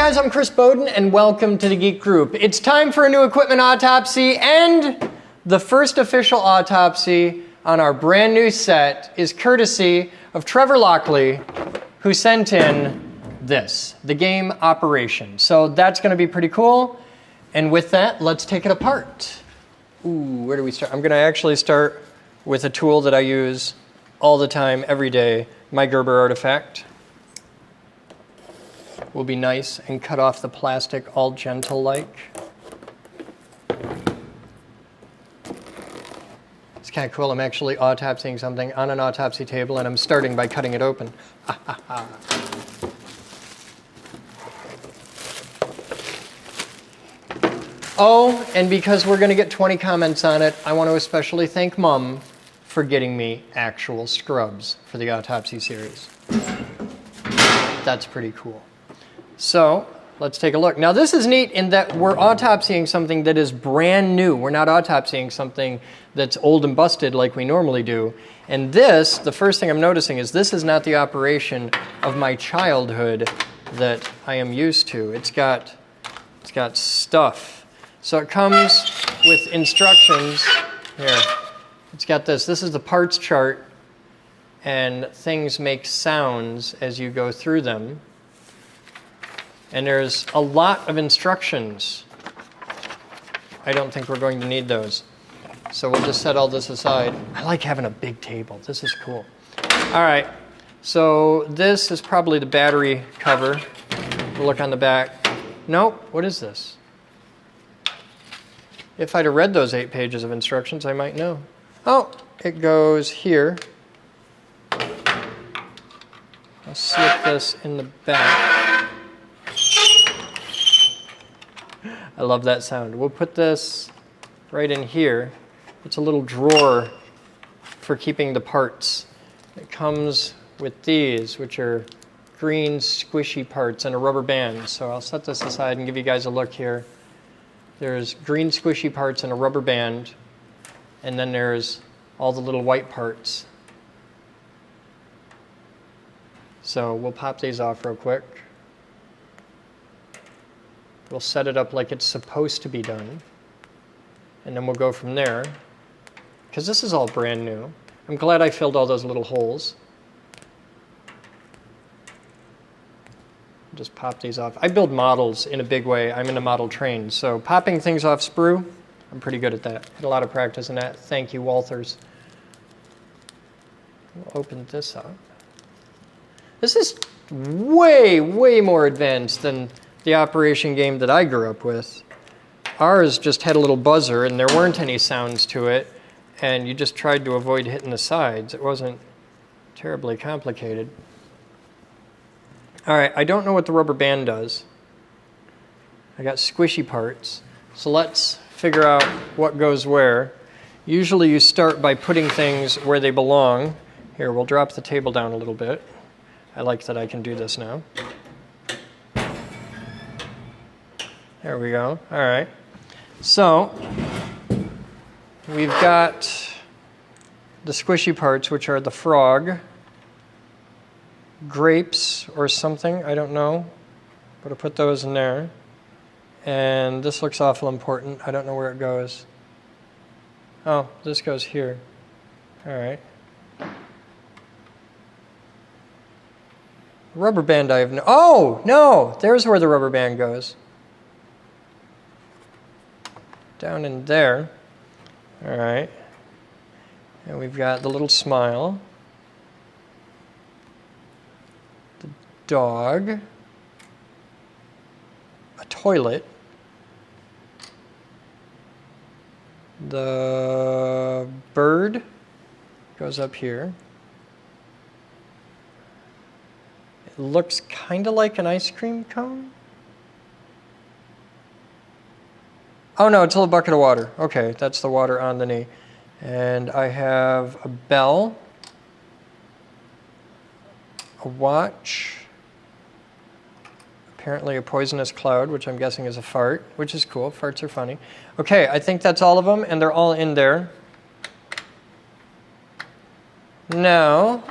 guys, I'm Chris Bowden and welcome to the Geek Group. It's time for a new equipment autopsy, and the first official autopsy on our brand new set is courtesy of Trevor Lockley, who sent in this, the game Operation. So that's going to be pretty cool. And with that, let's take it apart. Ooh, where do we start? I'm going to actually start with a tool that I use all the time, every day, my Gerber artifact. Will be nice and cut off the plastic all gentle-like. It's kind of cool. I'm actually autopsying something on an autopsy table, and I'm starting by cutting it open. Oh, and because we're going to get 20 comments on it, I want to especially thank Mum for getting me actual scrubs for the autopsy series. That's pretty cool. So let's take a look. Now this is neat in that we're autopsying something that is brand new. We're not autopsying something that's old and busted like we normally do. And this, the first thing I'm noticing is this is not the operation of my childhood that I am used to. It's got stuff. So it comes with instructions. Here, it's got this. This is the parts chart, and things make sounds as you go through them. And there's a lot of instructions. I don't think we're going to need those. So we'll just set all this aside. I like having a big table. This is cool. All right. So this is probably the battery cover. We'll look on the back. Nope. What is this? If I'd have read those 8 pages of instructions, I might know. Oh, it goes here. I'll slip this in the back. I love that sound. We'll put this right in here. It's a little drawer for keeping the parts. It comes with these, which are green squishy parts and a rubber band. So I'll set this aside and give you guys a look here. There's green squishy parts and a rubber band, and then there's all the little white parts. So we'll pop these off real quick. We'll set it up like it's supposed to be done. And then we'll go from there. Because this is all brand new. I'm glad I filled all those little holes. Just pop these off. I build models in a big way. I'm in a model trained. So popping things off sprue, I'm pretty good at that. Had a lot of practice in that. Thank you, Walthers. We'll open this up. This is way, way more advanced than the Operation game that I grew up with. Ours just had a little buzzer and there weren't any sounds to it, and you just tried to avoid hitting the sides. It wasn't terribly complicated. All right, I don't know what the rubber band does. I got squishy parts. So let's figure out what goes where. Usually you start by putting things where they belong. Here, we'll drop the table down a little bit. I like that I can do this now. There we go. All right. So we've got the squishy parts, which are the frog, grapes or something. I don't know. But I'll put those in there. And this looks awful important. I don't know where it goes. Oh, this goes here. All right. Rubber band I have no... Oh, no! There's where the rubber band goes. Down in there. All right. And we've got the little smile. The dog. A toilet. The bird goes up here. It looks kind of like an ice cream cone. Oh no, it's a little bucket of water. Okay, that's the water on the knee. And I have a bell, a watch, apparently a poisonous cloud, which I'm guessing is a fart, which is cool. Farts are funny. Okay, I think that's all of them, and they're all in there. Now,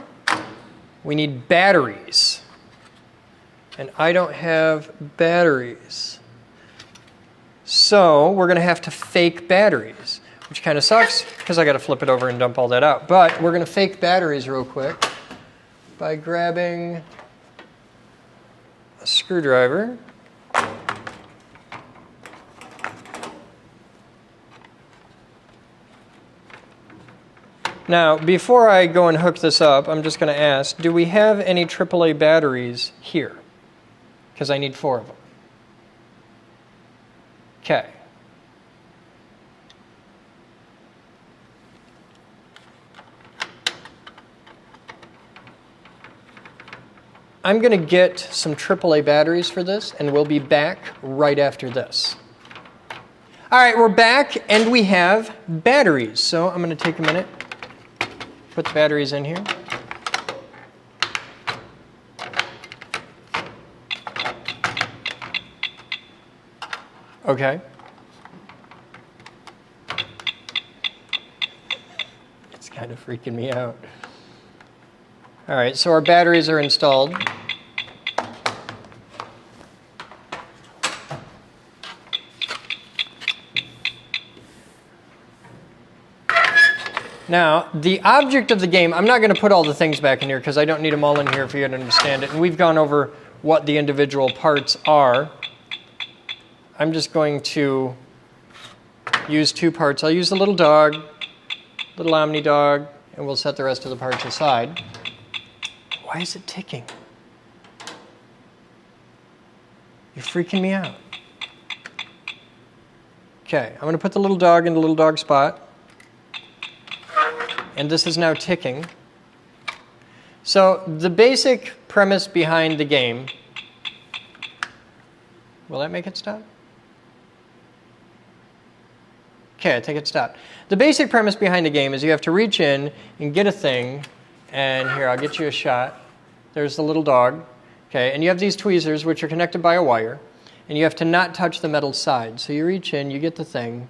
we need batteries. and I don't have batteries. So we're going to have to fake batteries, which kind of sucks because I got to flip it over and dump all that out. But we're going to fake batteries real quick by grabbing a screwdriver. Now, before I go and hook this up, I'm just going to ask, do we have any AAA batteries here? Because I need 4 of them. Okay. I'm going to get some AAA batteries for this, and we'll be back right after this. All right, we're back, and we have batteries. So I'm going to take a minute, put the batteries in here. Okay. It's kind of freaking me out. All right, so our batteries are installed. Now, the object of the game, I'm not going to put all the things back in here because I don't need them all in here for you to understand it. And we've gone over what the individual parts are. I'm just going to use 2 parts. I'll use the little dog, little Omni dog, and we'll set the rest of the parts aside. Why is it ticking? You're freaking me out. Okay, I'm going to put the little dog in the little dog spot. And this is now ticking. So the basic premise behind the game, will that make it stop? Okay, I think it stopped. The basic premise behind the game is you have to reach in and get a thing, and here, I'll get you a shot. There's the little dog. Okay, and you have these tweezers which are connected by a wire, and you have to not touch the metal side. So you reach in, you get the thing,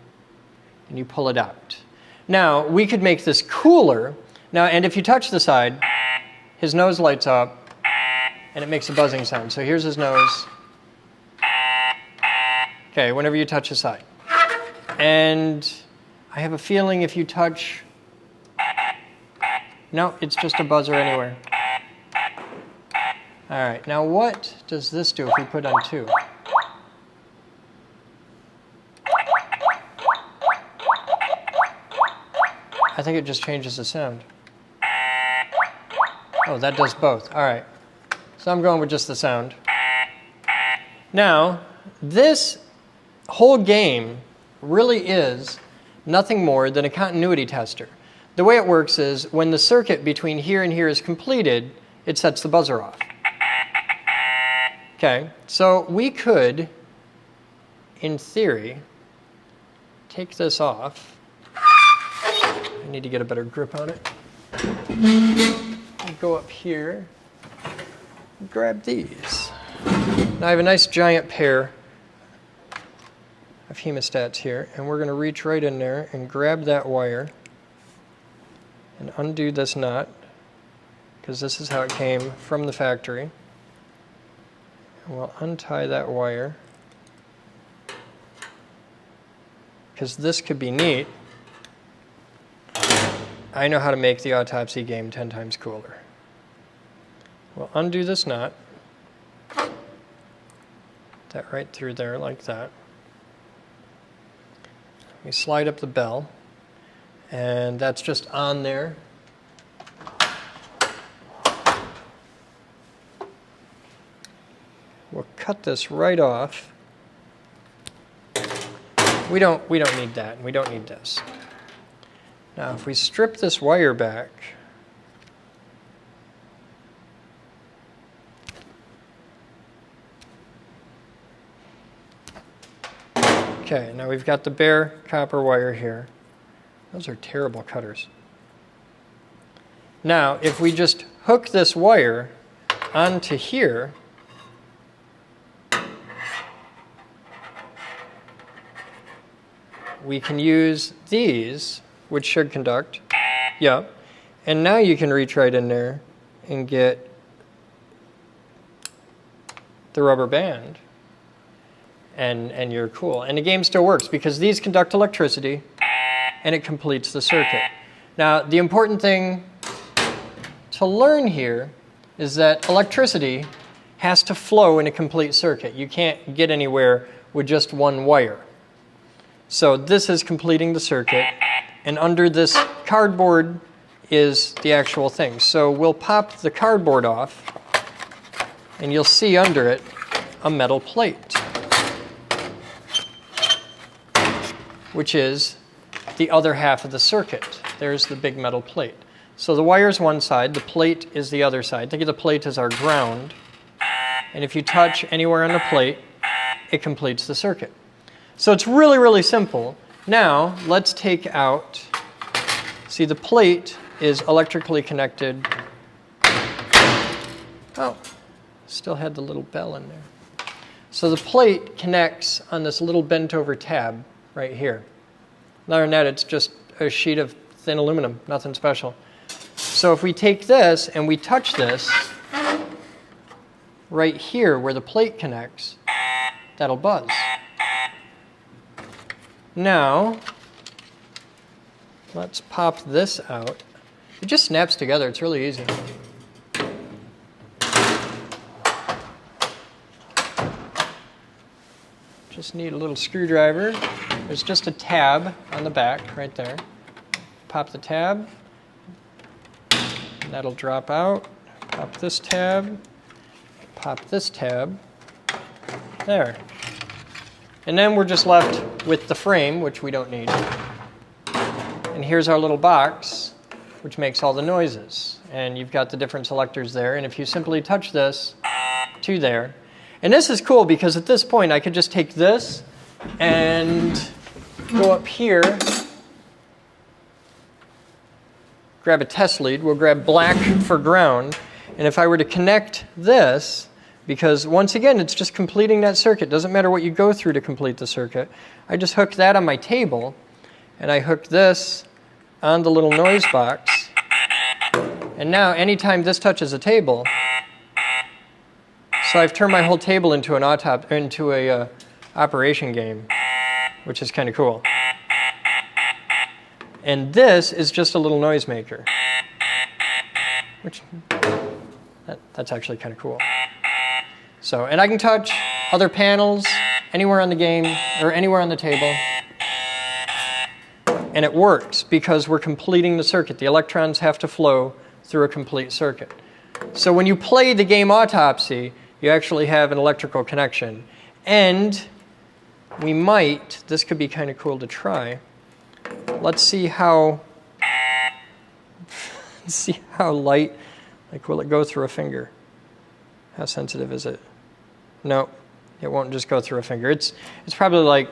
and you pull it out. Now, we could make this cooler. Now, and if you touch the side, his nose lights up, and it makes a buzzing sound. So here's his nose. Okay, whenever you touch the side. And I have a feeling if you touch... No, it's just a buzzer anywhere. All right, now what does this do if we put on 2? I think it just changes the sound. Oh, that does both. All right. So I'm going with just the sound. Now, this whole game really is nothing more than a continuity tester. The way it works is when the circuit between here and here is completed, it sets the buzzer off. Okay, so we could, in theory, take this off. I need to get a better grip on it. Go up here, grab these. Now I have a nice giant pair of hemostats here, and we're going to reach right in there and grab that wire and undo this nut, because this is how it came from the factory. And we'll untie that wire, because this could be neat. I know how to make the Autopsy game 10 times cooler. We'll undo this nut, that right through there like that. We slide up the bell, and that's just on there. We'll cut this right off. We don't need that, and we don't need this. Now, if we strip this wire back, okay, now we've got the bare copper wire here. Those are terrible cutters. Now, if we just hook this wire onto here, we can use these, which should conduct. Yep. And now you can reach right in there and get the rubber band, and you're cool. And the game still works because these conduct electricity and it completes the circuit. Now, the important thing to learn here is that electricity has to flow in a complete circuit. You can't get anywhere with just one wire. So this is completing the circuit, and under this cardboard is the actual thing. So we'll pop the cardboard off, and you'll see under it a metal plate, which is the other half of the circuit. There's the big metal plate. So the wire's one side, the plate is the other side. Think of the plate as our ground. And if you touch anywhere on the plate, it completes the circuit. So it's really, really simple. Now, let's take out, see the plate is electrically connected. Oh, still had the little bell in there. So the plate connects on this little bent over tab right here. Other than that, it's just a sheet of thin aluminum, nothing special. So if we take this and we touch this right here where the plate connects, that'll buzz. Now, let's pop this out. It just snaps together. It's really easy. Just need a little screwdriver. There's just a tab on the back right there. Pop the tab. And that'll drop out. Pop this tab. Pop this tab. There. And then we're just left with the frame, which we don't need. And here's our little box, which makes all the noises. And you've got the different selectors there. And if you simply touch this to there, and this is cool because at this point I could just take this and go up here, grab a test lead. We'll grab black for ground. And if I were to connect this, because once again, it's just completing that circuit. Doesn't matter what you go through to complete the circuit. I just hook that on my table, and I hook this on the little noise box. And now, anytime this touches a table, so I've turned my whole table into an operation game, which is kind of cool. And this is just a little noisemaker, which that's actually kind of cool. So, and I can touch other panels anywhere on the game or anywhere on the table, and it works because we're completing the circuit. The electrons have to flow through a complete circuit. So when you play the game Autopsy, you actually have an electrical connection. And we might, this could be kind of cool to try. Let's see how light, like will it go through a finger? How sensitive is it? No, it won't just go through a finger. It's probably like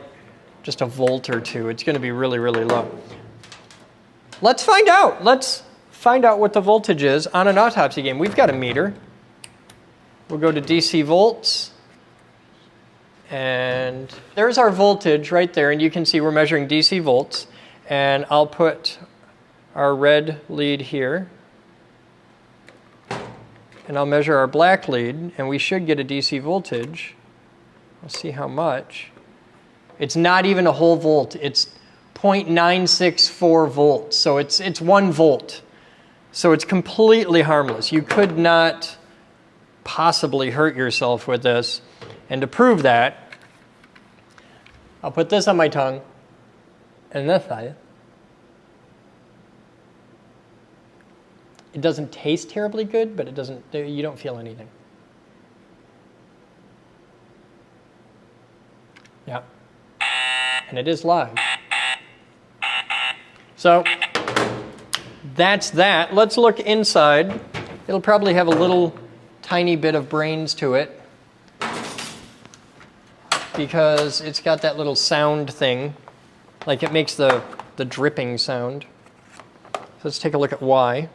just a volt or two. It's going to be really, really low. Let's find out. Let's find out what the voltage is on an Autopsy game. We've got a meter. We'll go to DC volts. And there's our voltage right there. And you can see we're measuring DC volts. And I'll put our red lead here. And I'll measure our black lead, and we should get a DC voltage. Let's see how much. It's not even a whole volt. It's 0.964 volts. So it's 1 volt. So it's completely harmless. You could not possibly hurt yourself with this. And to prove that, I'll put this on my tongue and this side. It doesn't taste terribly good, but you don't feel anything. Yeah. And it is live. So that's that. Let's look inside. It'll probably have a little tiny bit of brains to it because it's got that little sound thing. Like it makes the dripping sound. So let's take a look at why.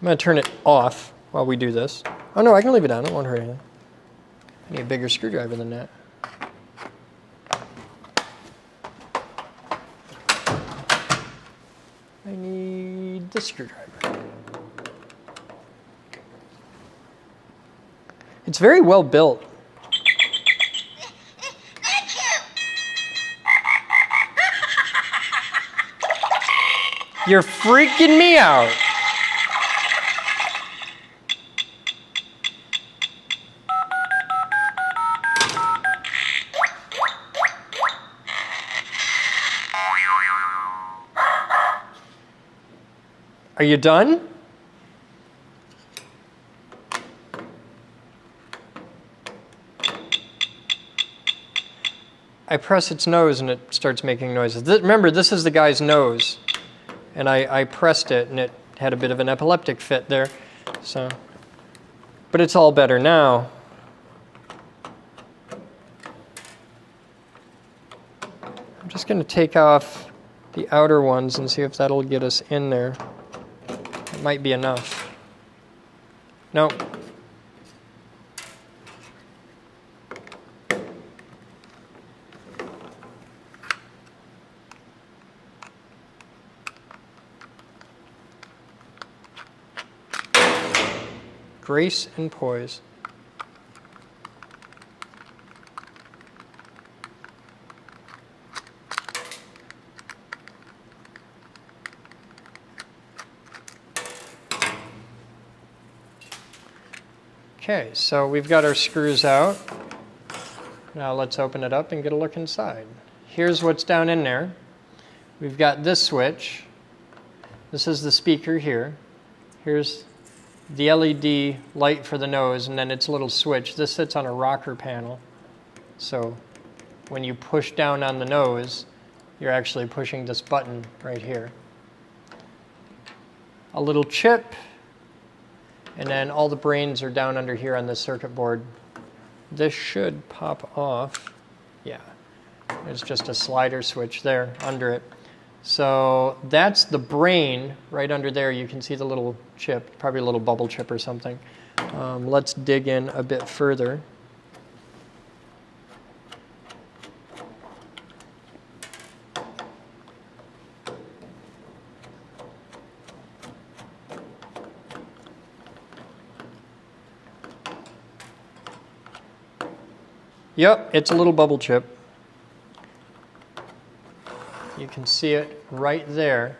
I'm going to turn it off while we do this. Oh no, I can leave it on. It won't hurt anything. I need a bigger screwdriver than that. I need this screwdriver. It's very well built. You're freaking me out. Are you done? I press its nose and it starts making noises. Remember, this is the guy's nose. And I pressed it and it had a bit of an epileptic fit there. So, but it's all better now. I'm just going to take off the outer ones and see if that'll get us in there. It might be enough. Nope. Grace and poise. Okay, so we've got our screws out. Now let's open it up and get a look inside. Here's what's down in there. We've got this switch. This is the speaker here. Here's the LED light for the nose, and then its little switch. This sits on a rocker panel. So when you push down on the nose, you're actually pushing this button right here. A little chip, and then all the brains are down under here on this circuit board. This should pop off. Yeah, there's just a slider switch there under it. So that's the brain right under there. You can see the little chip, probably a little bubble chip or something. Let's dig in a bit further. Yep, it's a little bubble chip. You can see it right there.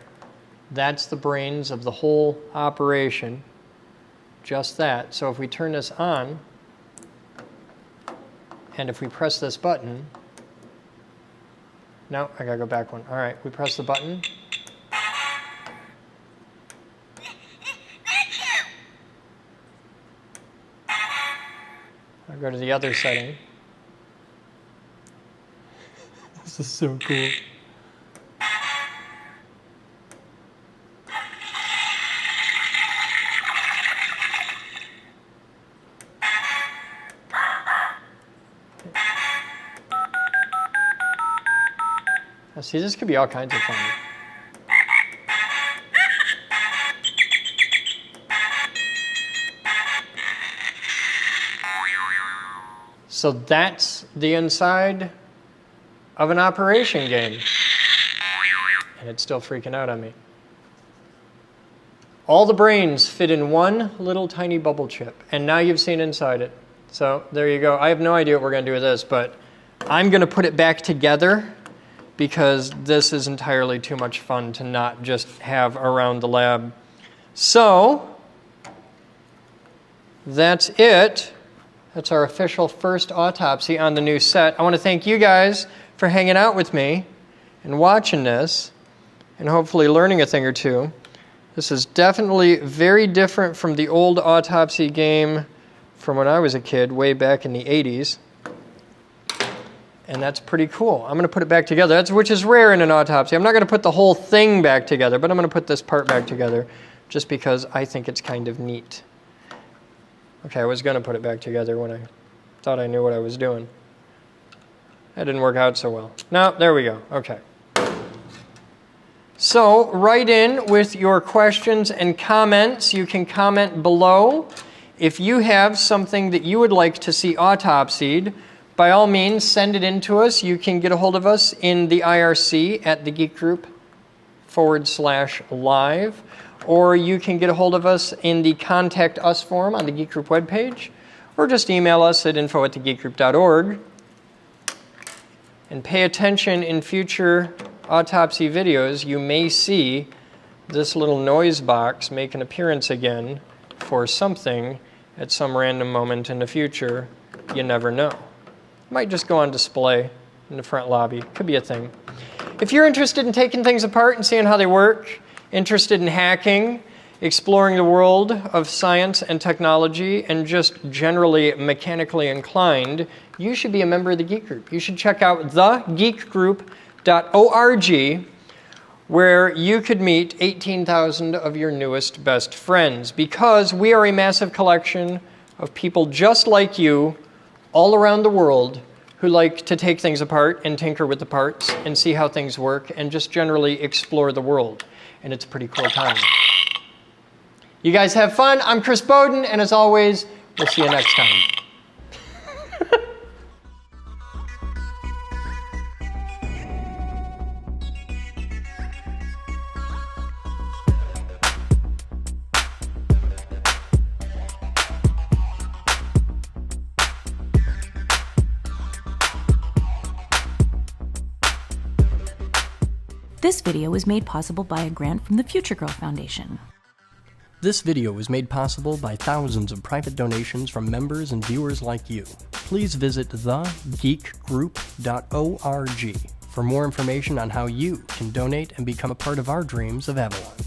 That's the brains of the whole operation. Just that. So if we turn this on, and if we press this button, no, I gotta go back one. All right, we press the button. I'll go to the other setting. This is so cool. Now see, this could be all kinds of fun. So that's the inside of an operation game. And it's still freaking out on me. All the brains fit in one little tiny bubble chip. And now you've seen inside it. So there you go. I have no idea what we're going to do with this, but I'm going to put it back together because this is entirely too much fun to not just have around the lab. So that's it. That's our official first autopsy on the new set. I want to thank you guys for hanging out with me and watching this and hopefully learning a thing or two. This is definitely very different from the old Autopsy game from when I was a kid, way back in the 80s. And that's pretty cool. I'm going to put it back together, which is rare in an autopsy. I'm not going to put the whole thing back together, but I'm going to put this part back together just because I think it's kind of neat. Okay, I was going to put it back together when I thought I knew what I was doing. That didn't work out so well. No, there we go. Okay. So write in with your questions and comments. You can comment below. If you have something that you would like to see autopsied, by all means, send it in to us. You can get a hold of us in the IRC at the Geek Group /live, or you can get a hold of us in the Contact Us forum on the Geek Group webpage, or just email us at info@thegeekgroup.org. And pay attention in future Autopsy videos. You may see this little noise box make an appearance again for something at some random moment in the future. You never know. It might just go on display in the front lobby. Could be a thing. If you're interested in taking things apart and seeing how they work, interested in hacking, exploring the world of science and technology, and just generally mechanically inclined, you should be a member of the Geek Group. You should check out thegeekgroup.org, where you could meet 18,000 of your newest best friends, because we are a massive collection of people just like you all around the world who like to take things apart and tinker with the parts and see how things work and just generally explore the world. And it's a pretty cool time. You guys have fun. I'm Chris Bowden, and as always, we'll see you next time. This video was made possible by a grant from the Future Girl Foundation. This video was made possible by thousands of private donations from members and viewers like you. Please visit thegeekgroup.org for more information on how you can donate and become a part of our dreams of Avalon.